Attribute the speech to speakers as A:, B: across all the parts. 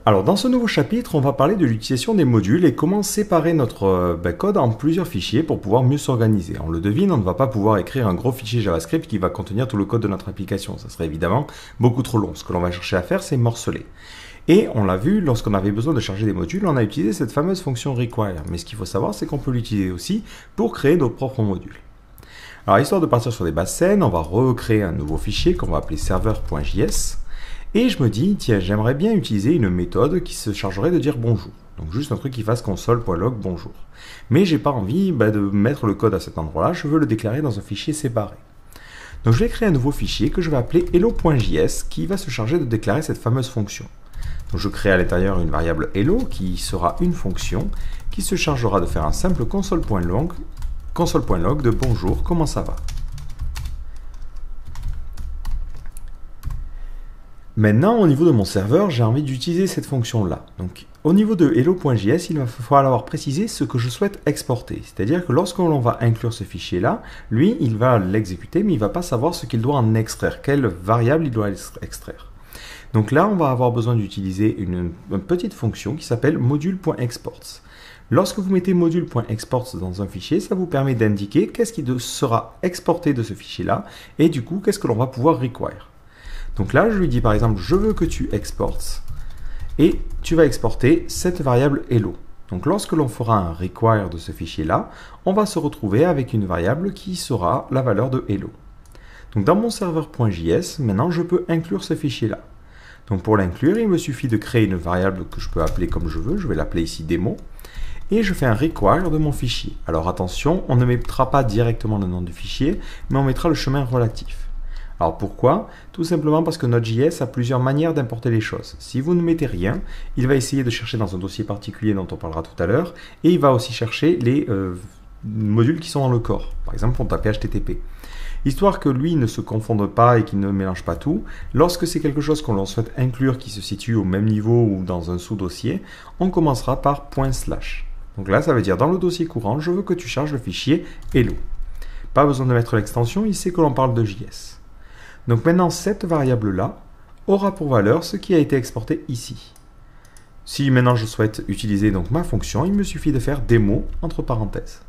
A: Alors dans ce nouveau chapitre, on va parler de l'utilisation des modules et comment séparer notre code en plusieurs fichiers pour pouvoir mieux s'organiser. On le devine, on ne va pas pouvoir écrire un gros fichier JavaScript qui va contenir tout le code de notre application. Ça serait évidemment beaucoup trop long. Ce que l'on va chercher à faire, c'est morceler. Et on l'a vu, lorsqu'on avait besoin de charger des modules, on a utilisé cette fameuse fonction require. Mais ce qu'il faut savoir, c'est qu'on peut l'utiliser aussi pour créer nos propres modules. Alors histoire de partir sur des bases saines, on va recréer un nouveau fichier qu'on va appeler serveur.js. Et je me dis, tiens, j'aimerais bien utiliser une méthode qui se chargerait de dire bonjour. Donc juste un truc qui fasse console.log bonjour. Mais j'ai pas envie de mettre le code à cet endroit-là, je veux le déclarer dans un fichier séparé. Donc je vais créer un nouveau fichier que je vais appeler hello.js qui va se charger de déclarer cette fameuse fonction. Donc je crée à l'intérieur une variable hello qui sera une fonction qui se chargera de faire un simple console.log de bonjour, comment ça va. Maintenant, au niveau de mon serveur, j'ai envie d'utiliser cette fonction-là. Donc, au niveau de hello.js, il va falloir préciser ce que je souhaite exporter. C'est-à-dire que lorsqu'on va inclure ce fichier-là, lui, il va l'exécuter, mais il ne va pas savoir ce qu'il doit en extraire, quelle variable il doit extraire. Donc là, on va avoir besoin d'utiliser une petite fonction qui s'appelle module.exports. Lorsque vous mettez module.exports dans un fichier, ça vous permet d'indiquer qu'est-ce qui sera exporté de ce fichier-là, et du coup, qu'est-ce que l'on va pouvoir require. Donc là, je lui dis par exemple, je veux que tu exportes et tu vas exporter cette variable hello. Donc lorsque l'on fera un require de ce fichier-là, on va se retrouver avec une variable qui sera la valeur de hello. Donc dans mon serveur.js, maintenant je peux inclure ce fichier-là. Donc pour l'inclure, il me suffit de créer une variable que je peux appeler comme je veux, je vais l'appeler ici démo, et je fais un require de mon fichier. Alors attention, on ne mettra pas directement le nom du fichier, mais on mettra le chemin relatif. Alors pourquoi? Tout simplement parce que Node.js a plusieurs manières d'importer les choses. Si vous ne mettez rien, il va essayer de chercher dans un dossier particulier dont on parlera tout à l'heure, et il va aussi chercher les modules qui sont dans le corps. Par exemple, pour taper HTTP. Histoire que lui ne se confonde pas et qu'il ne mélange pas tout, lorsque c'est quelque chose qu'on souhaite inclure qui se situe au même niveau ou dans un sous-dossier, on commencera par /. Donc là, ça veut dire dans le dossier courant, je veux que tu charges le fichier hello. Pas besoin de mettre l'extension, il sait que l'on parle de JS. Donc maintenant, cette variable-là aura pour valeur ce qui a été exporté ici. Si maintenant je souhaite utiliser donc ma fonction, il me suffit de faire démo entre parenthèses.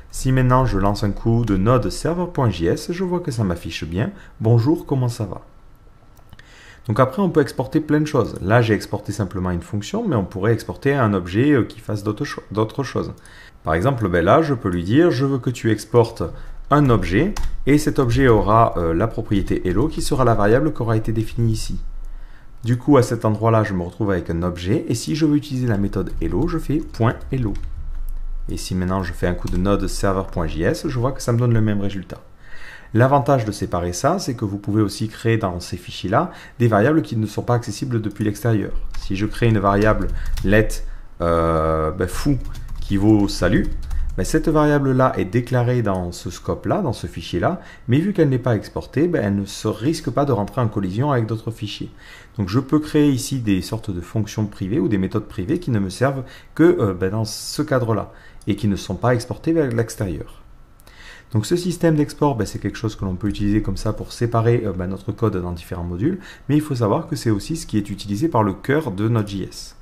A: Si maintenant je lance un coup de node server.js, je vois que ça m'affiche bien. Bonjour, comment ça va? Donc après, on peut exporter plein de choses. Là, j'ai exporté simplement une fonction, mais on pourrait exporter un objet qui fasse d'autres choses. Par exemple, là, je peux lui dire, je veux que tu exportes un objet, et cet objet aura la propriété hello qui sera la variable qui aura été définie ici. Du coup, à cet endroit-là, je me retrouve avec un objet, et si je veux utiliser la méthode hello, je fais .hello. Et si maintenant je fais un coup de node server.js, je vois que ça me donne le même résultat. L'avantage de séparer ça, c'est que vous pouvez aussi créer dans ces fichiers-là des variables qui ne sont pas accessibles depuis l'extérieur. Si je crée une variable let foo qui vaut salut, cette variable-là est déclarée dans ce scope-là, dans ce fichier-là, mais vu qu'elle n'est pas exportée, elle ne se risque pas de rentrer en collision avec d'autres fichiers. Donc je peux créer ici des sortes de fonctions privées ou des méthodes privées qui ne me servent que dans ce cadre-là et qui ne sont pas exportées vers l'extérieur. Donc ce système d'export, c'est quelque chose que l'on peut utiliser comme ça pour séparer notre code dans différents modules, mais il faut savoir que c'est aussi ce qui est utilisé par le cœur de Node.js.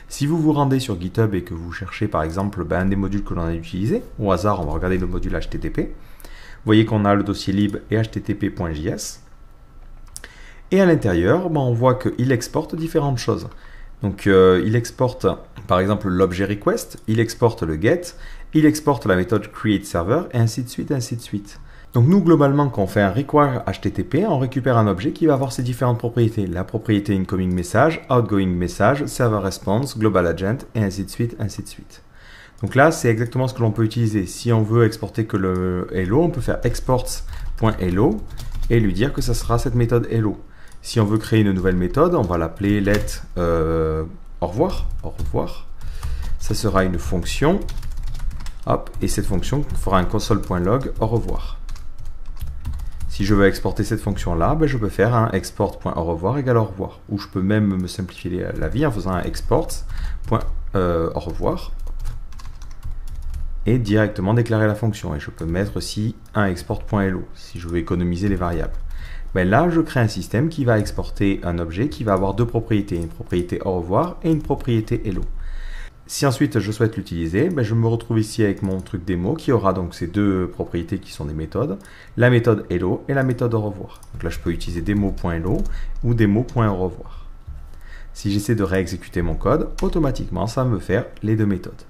A: Si vous vous rendez sur GitHub et que vous cherchez par exemple un des modules que l'on a utilisé, au hasard on va regarder le module HTTP, vous voyez qu'on a le dossier lib et http.js, et à l'intérieur on voit qu'il exporte différentes choses. Donc il exporte par exemple l'objet request, il exporte le get, il exporte la méthode createServer, et ainsi de suite, ainsi de suite. Donc nous, globalement, quand on fait un require HTTP, on récupère un objet qui va avoir ses différentes propriétés. La propriété incoming message, outgoing message, server response, global agent, et ainsi de suite, ainsi de suite. Donc là, c'est exactement ce que l'on peut utiliser. Si on veut exporter que le hello, on peut faire exports.hello et lui dire que ça sera cette méthode hello. Si on veut créer une nouvelle méthode, on va l'appeler let au revoir. Ça sera une fonction. Hop, et cette fonction fera un console.log au revoir. Si je veux exporter cette fonction-là, je peux faire un export.au revoir égale au revoir. Ou je peux même me simplifier la vie en faisant un export.au revoir et directement déclarer la fonction. Et je peux mettre aussi un export.hello si je veux économiser les variables. ben là je crée un système qui va exporter un objet qui va avoir deux propriétés, une propriété au revoir et une propriété hello. Si ensuite je souhaite l'utiliser, ben je me retrouve ici avec mon truc démo qui aura donc ces deux propriétés qui sont des méthodes, la méthode hello et la méthode au revoir. Donc là je peux utiliser démo.hello ou démo.au-revoir. Si j'essaie de réexécuter mon code, automatiquement ça va me faire les deux méthodes.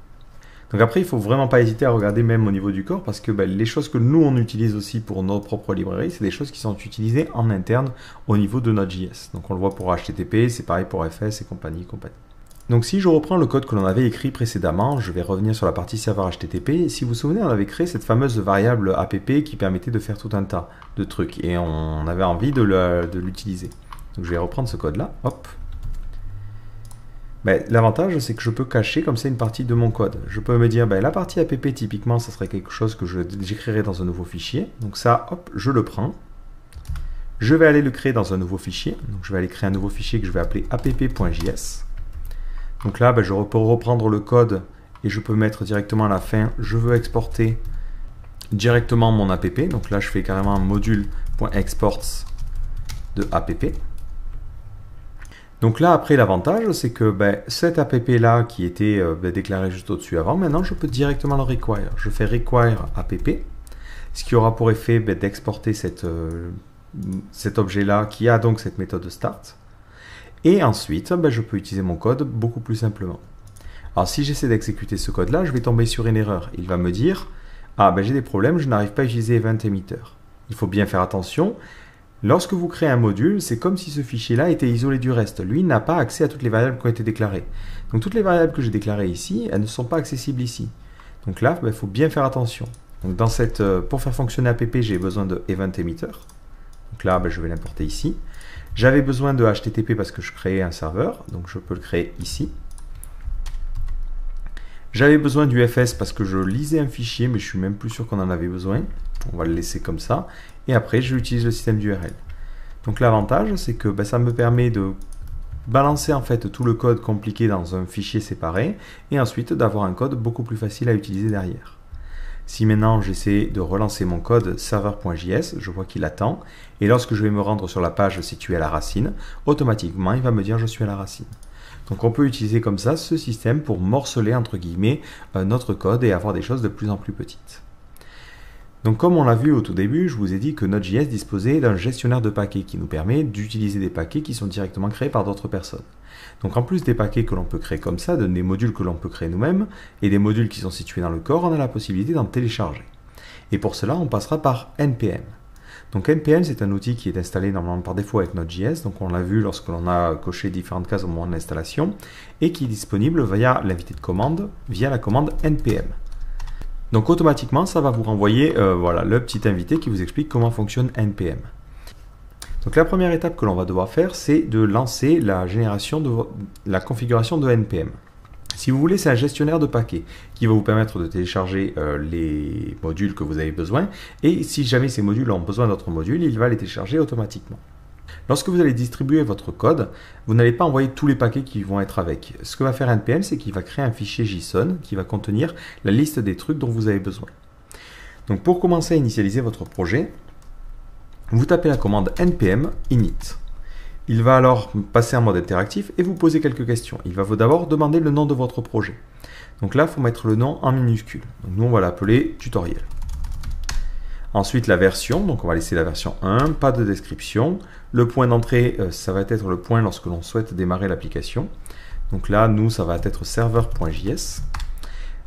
A: Donc après il ne faut vraiment pas hésiter à regarder même au niveau du corps parce que les choses que nous on utilise aussi pour nos propres librairies, c'est des choses qui sont utilisées en interne au niveau de Node.js. Donc on le voit pour HTTP, c'est pareil pour FS et compagnie. Donc si je reprends le code que l'on avait écrit précédemment, je vais revenir sur la partie serveur HTTP. Si vous vous souvenez, on avait créé cette fameuse variable app qui permettait de faire tout un tas de trucs et on avait envie de l'utiliser. Donc je vais reprendre ce code-là, hop. L'avantage, c'est que je peux cacher comme ça une partie de mon code. Je peux me dire, la partie app, typiquement, ça serait quelque chose que j'écrirai dans un nouveau fichier. Donc ça, hop, je le prends. Je vais aller le créer dans un nouveau fichier. Donc je vais aller créer un nouveau fichier que je vais appeler app.js. Donc là, je peux reprendre le code et je peux mettre directement à la fin, je veux exporter directement mon app. Donc là, je fais carrément un module.exports de app. Donc là, après, l'avantage, c'est que cet app-là qui était déclaré juste au-dessus avant, maintenant, je peux directement le require. Je fais require app, ce qui aura pour effet d'exporter cet objet-là qui a donc cette méthode start. Et ensuite, je peux utiliser mon code beaucoup plus simplement. Alors, si j'essaie d'exécuter ce code-là, je vais tomber sur une erreur. Il va me dire, ah, j'ai des problèmes, je n'arrive pas à utiliser event emitter. Il faut bien faire attention. Lorsque vous créez un module, c'est comme si ce fichier-là était isolé du reste. Lui n'a pas accès à toutes les variables qui ont été déclarées. Donc, toutes les variables que j'ai déclarées ici, elles ne sont pas accessibles ici. Donc là, il faut bien faire attention. Donc, pour faire fonctionner app, j'ai besoin de event emitter. Donc là, je vais l'importer ici. J'avais besoin de HTTP parce que je créais un serveur, donc je peux le créer ici. J'avais besoin du FS parce que je lisais un fichier, mais je suis même plus sûr qu'on en avait besoin. On va le laisser comme ça. Et après, j'utilise le système d'URL. Donc l'avantage, c'est que ça me permet de balancer en fait tout le code compliqué dans un fichier séparé et ensuite d'avoir un code beaucoup plus facile à utiliser derrière. Si maintenant j'essaie de relancer mon code serveur.js, je vois qu'il attend, et lorsque je vais me rendre sur la page située à la racine, automatiquement il va me dire je suis à la racine. Donc on peut utiliser comme ça ce système pour morceler entre guillemets notre code et avoir des choses de plus en plus petites. Donc comme on l'a vu au tout début, je vous ai dit que Node.js disposait d'un gestionnaire de paquets qui nous permet d'utiliser des paquets qui sont directement créés par d'autres personnes. Donc en plus des paquets que l'on peut créer comme ça, des modules que l'on peut créer nous-mêmes, et des modules qui sont situés dans le corps, on a la possibilité d'en télécharger. Et pour cela, on passera par NPM. Donc NPM, c'est un outil qui est installé normalement par défaut avec Node.js, donc on l'a vu lorsque l'on a coché différentes cases au moment de l'installation, et qui est disponible via l'invité de commande, via la commande NPM. Donc automatiquement, ça va vous renvoyer voilà, le petit invité qui vous explique comment fonctionne NPM. Donc la première étape que l'on va devoir faire, c'est de lancer la génération de la configuration de NPM. Si vous voulez, c'est un gestionnaire de paquets qui va vous permettre de télécharger les modules que vous avez besoin. Et si jamais ces modules ont besoin d'autres modules, il va les télécharger automatiquement. Lorsque vous allez distribuer votre code, vous n'allez pas envoyer tous les paquets qui vont être avec. Ce que va faire NPM, c'est qu'il va créer un fichier JSON qui va contenir la liste des trucs dont vous avez besoin. Donc pour commencer à initialiser votre projet, vous tapez la commande npm init. Il va alors passer en mode interactif et vous poser quelques questions. Il va d'abord demander le nom de votre projet. Donc là, il faut mettre le nom en minuscule. Donc nous, on va l'appeler tutoriel. Ensuite, la version, donc on va laisser la version 1, pas de description. Le point d'entrée, ça va être le point lorsque l'on souhaite démarrer l'application. Donc là, nous, ça va être serveur.js.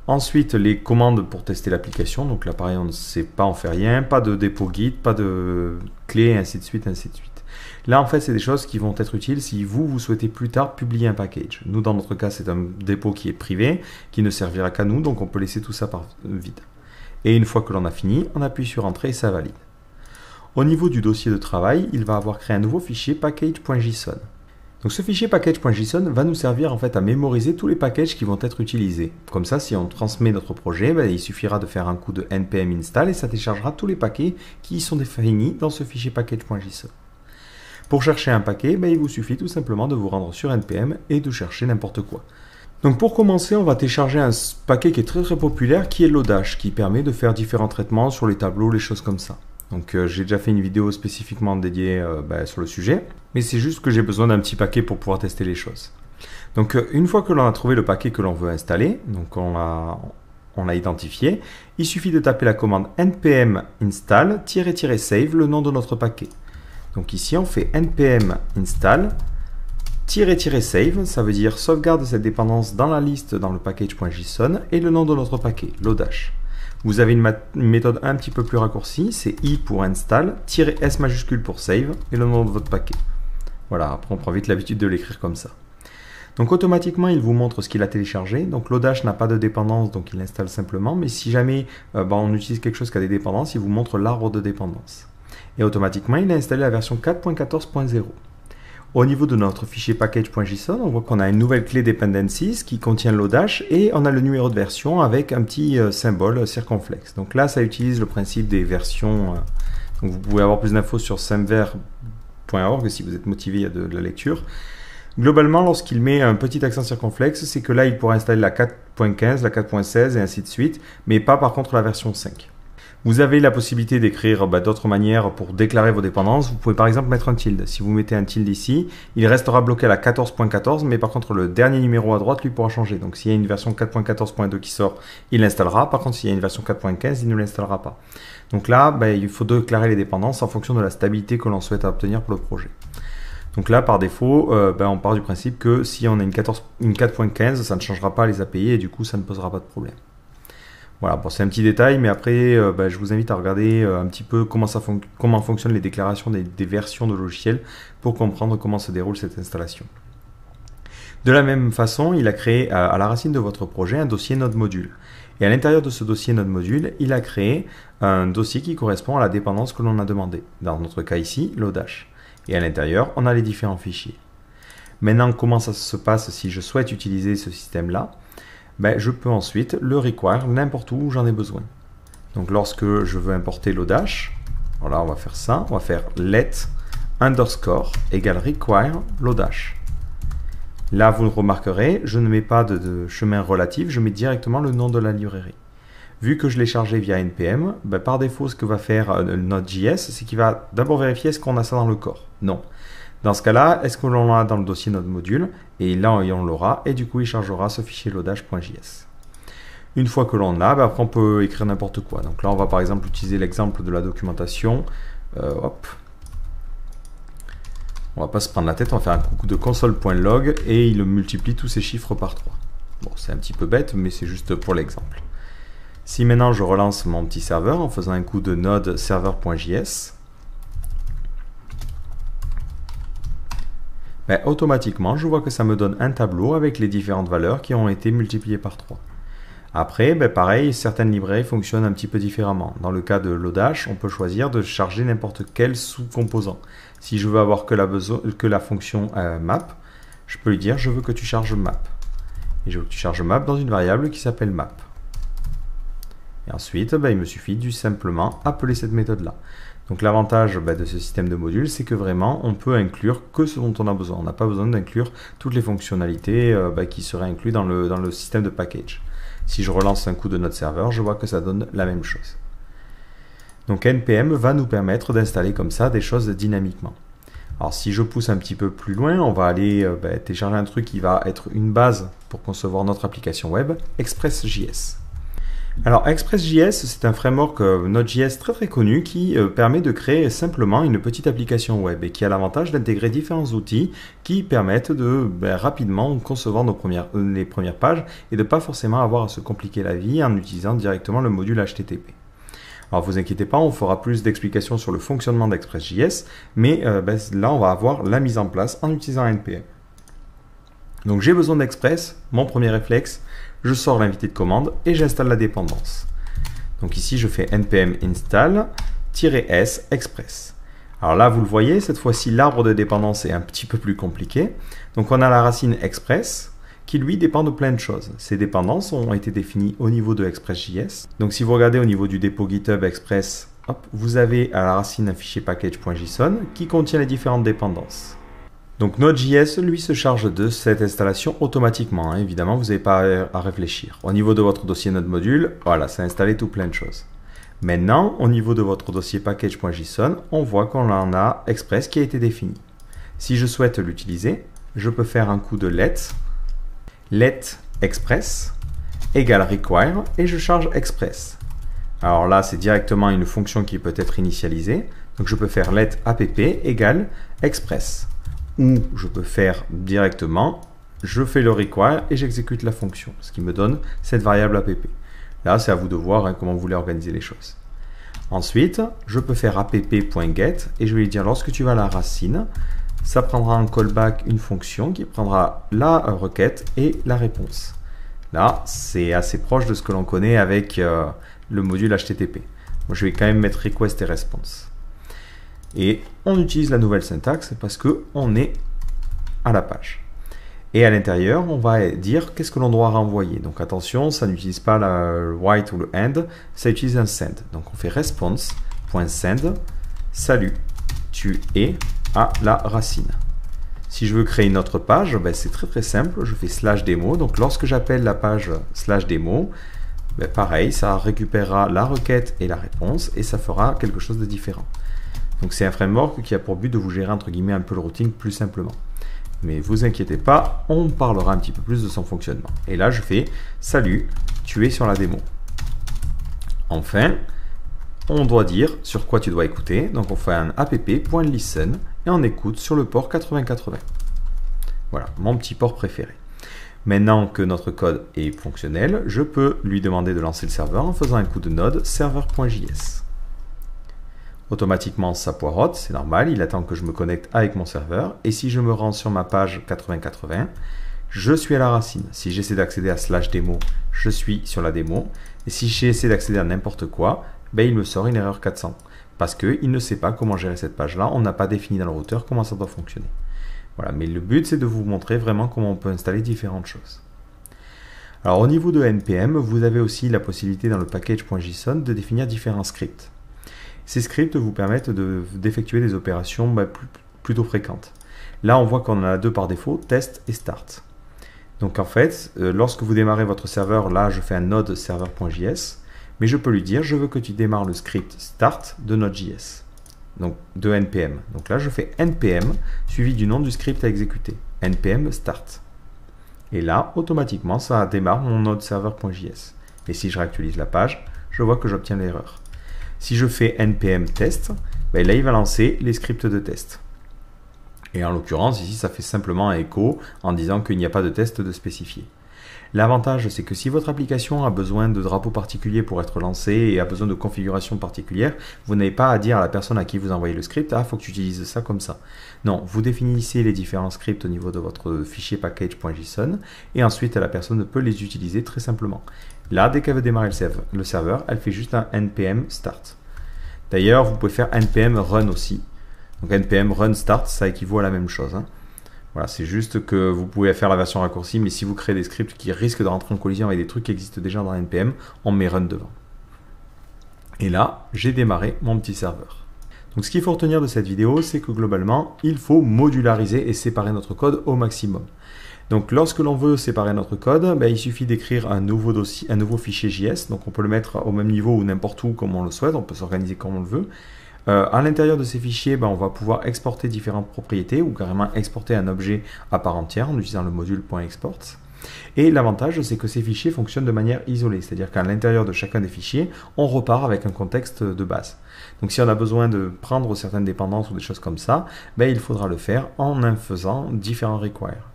A: Ensuite, les commandes pour tester l'application. Donc là, pareil, on ne sait pas, on fait rien. Pas de dépôt Git, pas de clé, ainsi de suite, ainsi de suite. Là, en fait, c'est des choses qui vont être utiles si vous souhaitez plus tard publier un package. Nous, dans notre cas, c'est un dépôt qui est privé, qui ne servira qu'à nous, donc on peut laisser tout ça par vide. Et une fois que l'on a fini, on appuie sur Entrée et ça valide. Au niveau du dossier de travail, il va avoir créé un nouveau fichier package.json. Donc ce fichier package.json va nous servir en fait à mémoriser tous les packages qui vont être utilisés. Comme ça, si on transmet notre projet, il suffira de faire un coup de npm install et ça téléchargera tous les paquets qui sont définis dans ce fichier package.json. Pour chercher un paquet, il vous suffit tout simplement de vous rendre sur npm et de chercher n'importe quoi. Donc pour commencer, on va télécharger un paquet qui est très populaire, qui est Lodash, qui permet de faire différents traitements sur les tableaux, les choses comme ça. Donc j'ai déjà fait une vidéo spécifiquement dédiée sur le sujet, mais c'est juste que j'ai besoin d'un petit paquet pour pouvoir tester les choses. Donc une fois que l'on a trouvé le paquet que l'on veut installer, donc on l'a identifié, il suffit de taper la commande npm install --save le nom de notre paquet. Donc ici on fait npm install --save, ça veut dire sauvegarde cette dépendance dans la liste dans le package.json et le nom de notre paquet, Lodash. Vous avez une méthode un petit peu plus raccourcie, c'est i pour install, -s majuscule pour save et le nom de votre paquet. Voilà, après on prend vite l'habitude de l'écrire comme ça. Donc automatiquement, il vous montre ce qu'il a téléchargé. Donc Lodash n'a pas de dépendance, donc il l'installe simplement. Mais si jamais on utilise quelque chose qui a des dépendances, il vous montre l'arbre de dépendance. Et automatiquement, il a installé la version 4.14.0. Au niveau de notre fichier package.json, on voit qu'on a une nouvelle clé dependencies qui contient Lodash et on a le numéro de version avec un petit symbole circonflexe. Donc là, ça utilise le principe des versions. Donc vous pouvez avoir plus d'infos sur semver.org si vous êtes motivé à de la lecture. Globalement, lorsqu'il met un petit accent circonflexe, c'est que là, il pourra installer la 4.15, la 4.16 et ainsi de suite, mais pas par contre la version 5. Vous avez la possibilité d'écrire d'autres manières pour déclarer vos dépendances. Vous pouvez par exemple mettre un tilde. Si vous mettez un tilde ici, il restera bloqué à la 14.14, mais par contre le dernier numéro à droite lui pourra changer. Donc s'il y a une version 4.14.2 qui sort, il l'installera. Par contre, s'il y a une version 4.15, il ne l'installera pas. Donc là, il faut déclarer les dépendances en fonction de la stabilité que l'on souhaite obtenir pour le projet. Donc là, par défaut, on part du principe que si on a une 4.15, ça ne changera pas les API et du coup, ça ne posera pas de problème. Voilà, bon, c'est un petit détail, mais après, je vous invite à regarder un petit peu comment fonctionnent les déclarations des versions de logiciels pour comprendre comment se déroule cette installation. De la même façon, il a créé à la racine de votre projet un dossier Node Module. Et à l'intérieur de ce dossier Node Module, il a créé un dossier qui correspond à la dépendance que l'on a demandé. Dans notre cas ici, Lodash. Et à l'intérieur, on a les différents fichiers. Maintenant, comment ça se passe si je souhaite utiliser ce système-là? Je peux ensuite le require n'importe où j'en ai besoin. Donc lorsque je veux importer Lodash, voilà, on va faire ça, on va faire let underscore égale require Lodash. Là, vous le remarquerez, je ne mets pas de chemin relatif, je mets directement le nom de la librairie. Vu que je l'ai chargé via NPM, par défaut, ce que va faire Node.js, c'est qu'il va d'abord vérifier est-ce qu'on a ça dans le corps. Non. Dans ce cas-là, est-ce que l'on l'a dans le dossier Node Module? Et là, on l'aura, et du coup, il chargera ce fichier lodash.js. Une fois que l'on l'a, après, on peut écrire n'importe quoi. Donc là, on va par exemple utiliser l'exemple de la documentation. Hop. On va pas se prendre la tête, on va faire un coucou de console.log et il multiplie tous ces chiffres par 3. Bon, c'est un petit peu bête, mais c'est juste pour l'exemple. Si maintenant je relance mon petit serveur en faisant un coup de node server.js, automatiquement je vois que ça me donne un tableau avec les différentes valeurs qui ont été multipliées par 3. Après, pareil, certaines librairies fonctionnent un petit peu différemment. Dans le cas de Lodash, on peut choisir de charger n'importe quel sous-composant. Si je veux avoir que la fonction map, je peux lui dire je veux que tu charges map. Et je veux que tu charges map dans une variable qui s'appelle map. Et ensuite, il me suffit de simplement appeler cette méthode-là. Donc l'avantage de ce système de modules, c'est que vraiment, on peut inclure que ce dont on a besoin. On n'a pas besoin d'inclure toutes les fonctionnalités qui seraient incluses dans le système de package. Si je relance un coup de notre serveur, je vois que ça donne la même chose. Donc NPM va nous permettre d'installer comme ça des choses dynamiquement. Alors si je pousse un petit peu plus loin, on va aller télécharger un truc qui va être une base pour concevoir notre application web, Express.js. Alors Express.js, c'est un framework Node.js très connu qui permet de créer simplement une petite application web et qui a l'avantage d'intégrer différents outils qui permettent de rapidement concevoir les premières pages et de ne pas forcément avoir à se compliquer la vie en utilisant directement le module HTTP. Alors vous inquiétez pas, on fera plus d'explications sur le fonctionnement d'Express.js, mais là on va avoir la mise en place en utilisant NPM. Donc j'ai besoin d'Express, mon premier réflexe, je sors l'invité de commande et j'installe la dépendance. Donc ici je fais npm install -s express. Alors là vous le voyez, cette fois-ci l'arbre de dépendance est un petit peu plus compliqué. Donc on a la racine express qui lui dépend de plein de choses. Ces dépendances ont été définies au niveau de Express.js. Donc si vous regardez au niveau du dépôt GitHub Express, vous avez à la racine un fichier package.json qui contient les différentes dépendances. Donc Node.js, lui, se charge de cette installation automatiquement. Évidemment, vous n'avez pas à réfléchir. Au niveau de votre dossier Node Module, voilà, c'est installé tout plein de choses. Maintenant, au niveau de votre dossier package.json, on voit qu'on en a express qui a été défini. Si je souhaite l'utiliser, je peux faire un coup de let express égale require et je charge express. Alors là, c'est directement une fonction qui peut être initialisée. Donc je peux faire let app égale express. Ou je peux faire directement, je fais le require et j'exécute la fonction, ce qui me donne cette variable app. Là, c'est à vous de voir comment vous voulez organiser les choses. Ensuite, je peux faire app.get et je vais lui dire lorsque tu vas à la racine, ça prendra en callback une fonction qui prendra la requête et la réponse. Là, c'est assez proche de ce que l'on connaît avec le module HTTP. Moi, je vais quand même mettre request et response. Et on utilise la nouvelle syntaxe parce qu'on est à la page. Et à l'intérieur, on va dire qu'est-ce que l'on doit renvoyer. Donc attention, ça n'utilise pas le write ou le end, ça utilise un send. Donc on fait response.send, salut, tu es à la racine. Si je veux créer une autre page, ben c'est très simple, je fais /demo. Donc lorsque j'appelle la page /demo, ben pareil, ça récupérera la requête et la réponse et ça fera quelque chose de différent. Donc c'est un framework qui a pour but de vous gérer entre guillemets un peu le routing plus simplement. Mais vous inquiétez pas, on parlera un petit peu plus de son fonctionnement. Et là, je fais « Salut, tu es sur la démo ». Enfin, on doit dire sur quoi tu dois écouter. Donc, on fait un app.listen et on écoute sur le port 8080. Voilà, mon petit port préféré. Maintenant que notre code est fonctionnel, je peux lui demander de lancer le serveur en faisant un coup de node server.js. Automatiquement, ça poireaute, c'est normal, il attend que je me connecte avec mon serveur. Et si je me rends sur ma page 8080, je suis à la racine. Si j'essaie d'accéder à /demo, je suis sur la démo. Et si j'essaie d'accéder à n'importe quoi, ben, il me sort une erreur 400. Parce qu'il ne sait pas comment gérer cette page-là, on n'a pas défini dans le routeur comment ça doit fonctionner. Voilà, mais le but, c'est de vous montrer vraiment comment on peut installer différentes choses. Alors au niveau de NPM, vous avez aussi la possibilité dans le package.json de définir différents scripts. Ces scripts vous permettent d'effectuer des opérations plutôt fréquentes. Là, on voit qu'on en a deux par défaut, test et start. Donc en fait, lorsque vous démarrez votre serveur, là, je fais un node server.js, mais je peux lui dire, je veux que tu démarres le script start de Node.js, donc de NPM. Donc là, je fais NPM suivi du nom du script à exécuter, NPM start. Et là, automatiquement, ça démarre mon node server.js. Et si je réactualise la page, je vois que j'obtiens l'erreur. Si je fais npm test, ben là il va lancer les scripts de test. Et en l'occurrence, ici, ça fait simplement un écho en disant qu'il n'y a pas de test de spécifié. L'avantage, c'est que si votre application a besoin de drapeaux particuliers pour être lancée et a besoin de configuration particulière, vous n'avez pas à dire à la personne à qui vous envoyez le script, ah, il faut que tu utilises ça comme ça. Non, vous définissez les différents scripts au niveau de votre fichier package.json et ensuite la personne peut les utiliser très simplement. Là, dès qu'elle veut démarrer le serveur, elle fait juste un npm start. D'ailleurs, vous pouvez faire npm run aussi. Donc npm run start, ça équivaut à la même chose. Hein. Voilà, c'est juste que vous pouvez faire la version raccourcie, mais si vous créez des scripts qui risquent de rentrer en collision avec des trucs qui existent déjà dans npm, on met run devant. Et là, j'ai démarré mon petit serveur. Donc ce qu'il faut retenir de cette vidéo, c'est que globalement, il faut modulariser et séparer notre code au maximum. Donc lorsque l'on veut séparer notre code, ben, il suffit d'écrire un nouveau dossier, un nouveau fichier JS. Donc on peut le mettre au même niveau ou n'importe où comme on le souhaite, on peut s'organiser comme on le veut. À l'intérieur de ces fichiers, ben, on va pouvoir exporter différentes propriétés ou carrément exporter un objet à part entière en utilisant le module .export. Et l'avantage, c'est que ces fichiers fonctionnent de manière isolée, c'est-à-dire qu'à l'intérieur de chacun des fichiers, on repart avec un contexte de base. Donc si on a besoin de prendre certaines dépendances ou des choses comme ça, ben, il faudra le faire en faisant différents requires.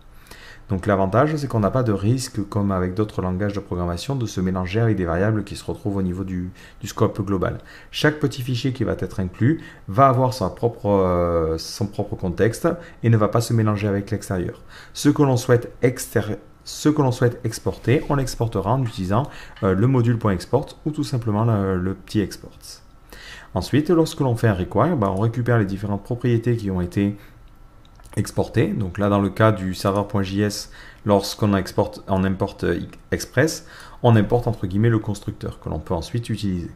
A: Donc l'avantage, c'est qu'on n'a pas de risque, comme avec d'autres langages de programmation, de se mélanger avec des variables qui se retrouvent au niveau du scope global. Chaque petit fichier qui va être inclus va avoir son propre contexte et ne va pas se mélanger avec l'extérieur. Ce que l'on souhaite exporter, on l'exportera en utilisant le module .export ou tout simplement le petit export. Ensuite, lorsque l'on fait un require, ben, on récupère les différentes propriétés qui ont été exporté. Donc là, dans le cas du serveur.js, lorsqu'on importe Express, on importe entre guillemets le constructeur que l'on peut ensuite utiliser.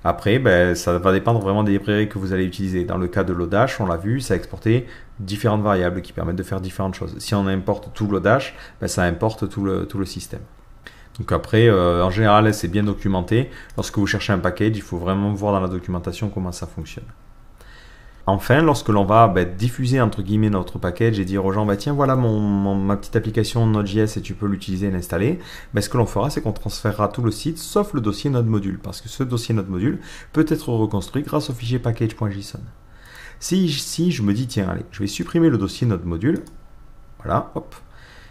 A: Après, ben, ça va dépendre vraiment des librairies que vous allez utiliser. Dans le cas de Lodash, on l'a vu, ça a exporté différentes variables qui permettent de faire différentes choses. Si on importe tout Lodash, ben, ça importe tout le système. Donc après, en général, c'est bien documenté. Lorsque vous cherchez un package, il faut vraiment voir dans la documentation comment ça fonctionne. Enfin, lorsque l'on va diffuser entre guillemets notre package et dire aux gens, tiens, voilà ma petite application Node.js et tu peux l'utiliser et l'installer, ce que l'on fera, c'est qu'on transférera tout le site sauf le dossier Node Module, parce que ce dossier Node Module peut être reconstruit grâce au fichier package.json. Si je me dis, tiens, allez, je vais supprimer le dossier Node Module, voilà, hop,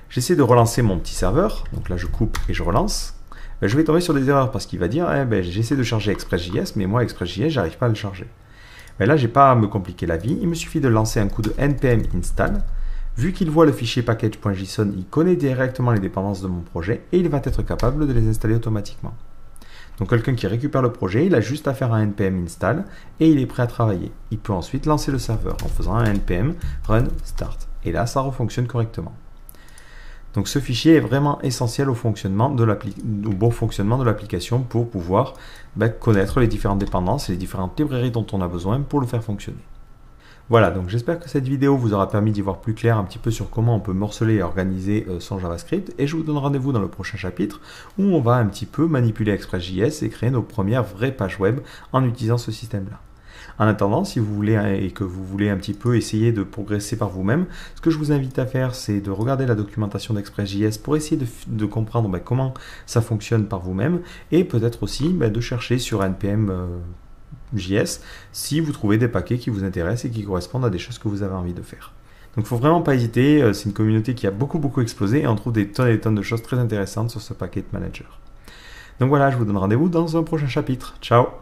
A: j'essaie de relancer mon petit serveur, donc là je coupe et je relance, je vais tomber sur des erreurs parce qu'il va dire, j'essaie de charger Express.js, mais moi Express.js, j'arrive pas à le charger. Là, j'ai pas à me compliquer la vie, il me suffit de lancer un coup de npm install. Vu qu'il voit le fichier package.json, il connaît directement les dépendances de mon projet et il va être capable de les installer automatiquement. Donc quelqu'un qui récupère le projet, il a juste à faire un npm install et il est prêt à travailler. Il peut ensuite lancer le serveur en faisant un npm run start. Et là, ça refonctionne correctement. Donc ce fichier est vraiment essentiel au bon fonctionnement de l'application pour pouvoir connaître les différentes dépendances et les différentes librairies dont on a besoin pour le faire fonctionner. Voilà, donc j'espère que cette vidéo vous aura permis d'y voir plus clair un petit peu sur comment on peut morceler et organiser son JavaScript, et je vous donne rendez-vous dans le prochain chapitre où on va un petit peu manipuler Express.js et créer nos premières vraies pages web en utilisant ce système-là. En attendant, si vous voulez et que vous voulez un petit peu essayer de progresser par vous-même, ce que je vous invite à faire, c'est de regarder la documentation d'Express.js pour essayer de comprendre comment ça fonctionne par vous-même, et peut-être aussi de chercher sur npm.js si vous trouvez des paquets qui vous intéressent et qui correspondent à des choses que vous avez envie de faire. Donc il ne faut vraiment pas hésiter, c'est une communauté qui a beaucoup explosé et on trouve des tonnes et des tonnes de choses très intéressantes sur ce Package Manager. Donc voilà, je vous donne rendez-vous dans un prochain chapitre. Ciao!